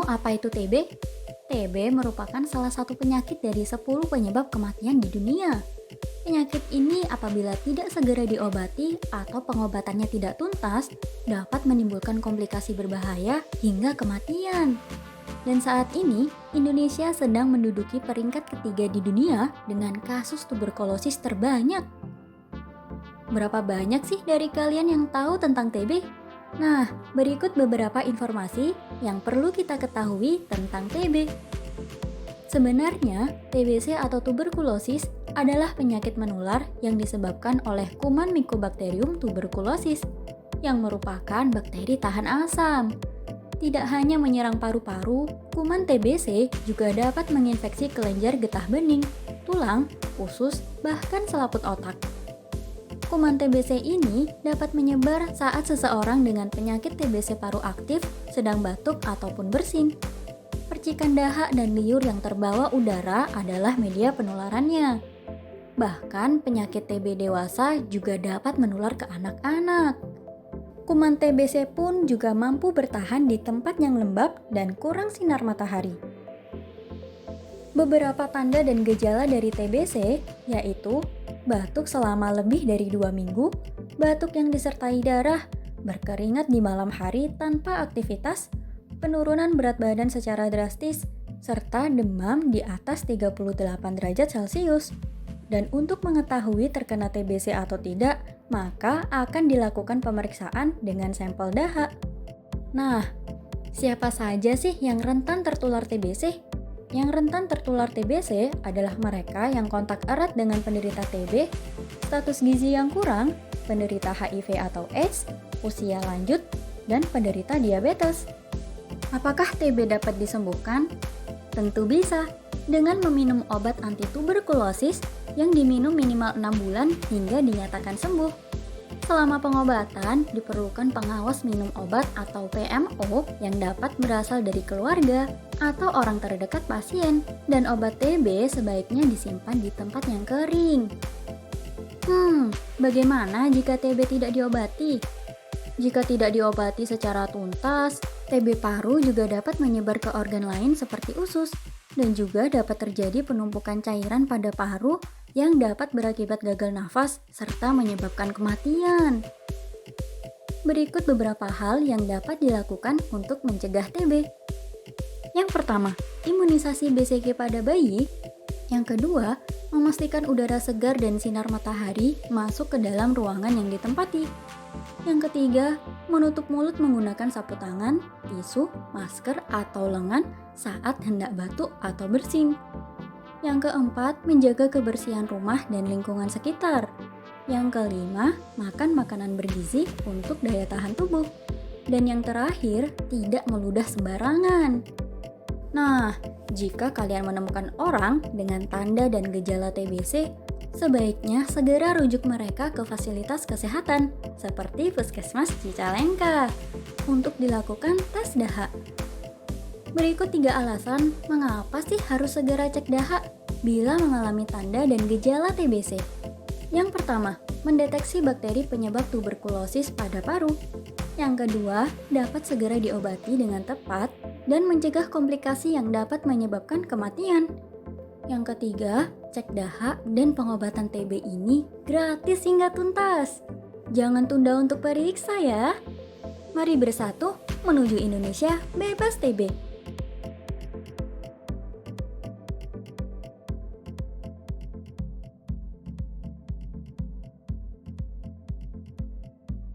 Tahu apa itu TB? TB merupakan salah satu penyakit dari 10 penyebab kematian di dunia. Penyakit ini apabila tidak segera diobati atau pengobatannya tidak tuntas, dapat menimbulkan komplikasi berbahaya hingga kematian. Dan saat ini, Indonesia sedang menduduki peringkat ketiga di dunia dengan kasus tuberkulosis terbanyak. Berapa banyak sih dari kalian yang tahu tentang TB? Nah, berikut beberapa informasi yang perlu kita ketahui tentang TB. Sebenarnya, TBC atau tuberkulosis adalah penyakit menular yang disebabkan oleh kuman Mycobacterium tuberculosis, yang merupakan bakteri tahan asam. Tidak hanya menyerang paru-paru, kuman TBC juga dapat menginfeksi kelenjar getah bening, tulang, usus, bahkan selaput otak. Kuman TBC ini dapat menyebar saat seseorang dengan penyakit TBC paru aktif sedang batuk ataupun bersin. Percikan dahak dan liur yang terbawa udara adalah media penularannya. Bahkan penyakit TB dewasa juga dapat menular ke anak-anak. Kuman TBC pun juga mampu bertahan di tempat yang lembab dan kurang sinar matahari. Beberapa tanda dan gejala dari TBC yaitu batuk selama lebih dari 2 minggu, batuk yang disertai darah, berkeringat di malam hari tanpa aktivitas, penurunan berat badan secara drastis, serta demam di atas 38 derajat Celcius. Dan untuk mengetahui terkena TBC atau tidak, maka akan dilakukan pemeriksaan dengan sampel dahak. Nah, siapa saja sih yang rentan tertular TBC? Yang rentan tertular TBC adalah mereka yang kontak erat dengan penderita TB, status gizi yang kurang, penderita HIV atau AIDS, usia lanjut, dan penderita diabetes. Apakah TB dapat disembuhkan? Tentu bisa, dengan meminum obat anti-tuberkulosis yang diminum minimal 6 bulan hingga dinyatakan sembuh. Selama pengobatan, diperlukan pengawas minum obat atau PMO yang dapat berasal dari keluarga atau orang terdekat pasien, dan obat TB sebaiknya disimpan di tempat yang kering. Bagaimana jika TB tidak diobati? Jika tidak diobati secara tuntas, TB paru juga dapat menyebar ke organ lain seperti usus, dan juga dapat terjadi penumpukan cairan pada paru yang dapat berakibat gagal nafas serta menyebabkan kematian. Berikut beberapa hal yang dapat dilakukan untuk mencegah TB. Yang pertama, imunisasi BCG pada bayi. Yang kedua, memastikan udara segar dan sinar matahari masuk ke dalam ruangan yang ditempati. Yang ketiga, menutup mulut menggunakan sapu tangan, tisu, masker, atau lengan saat hendak batuk atau bersin. Yang keempat, menjaga kebersihan rumah dan lingkungan sekitar. Yang kelima, makan makanan bergizi untuk daya tahan tubuh. Dan yang terakhir, tidak meludah sembarangan. Nah, jika kalian menemukan orang dengan tanda dan gejala TBC, sebaiknya segera rujuk mereka ke fasilitas kesehatan seperti Puskesmas Cicalengka untuk dilakukan tes dahak. Berikut 3 alasan mengapa sih harus segera cek dahak bila mengalami tanda dan gejala TBC. Yang pertama, mendeteksi bakteri penyebab tuberkulosis pada paru. Yang kedua, dapat segera diobati dengan tepat dan mencegah komplikasi yang dapat menyebabkan kematian. Yang ketiga, cek dahak dan pengobatan TB ini gratis hingga tuntas. Jangan tunda untuk periksa ya. Mari bersatu menuju Indonesia bebas TB.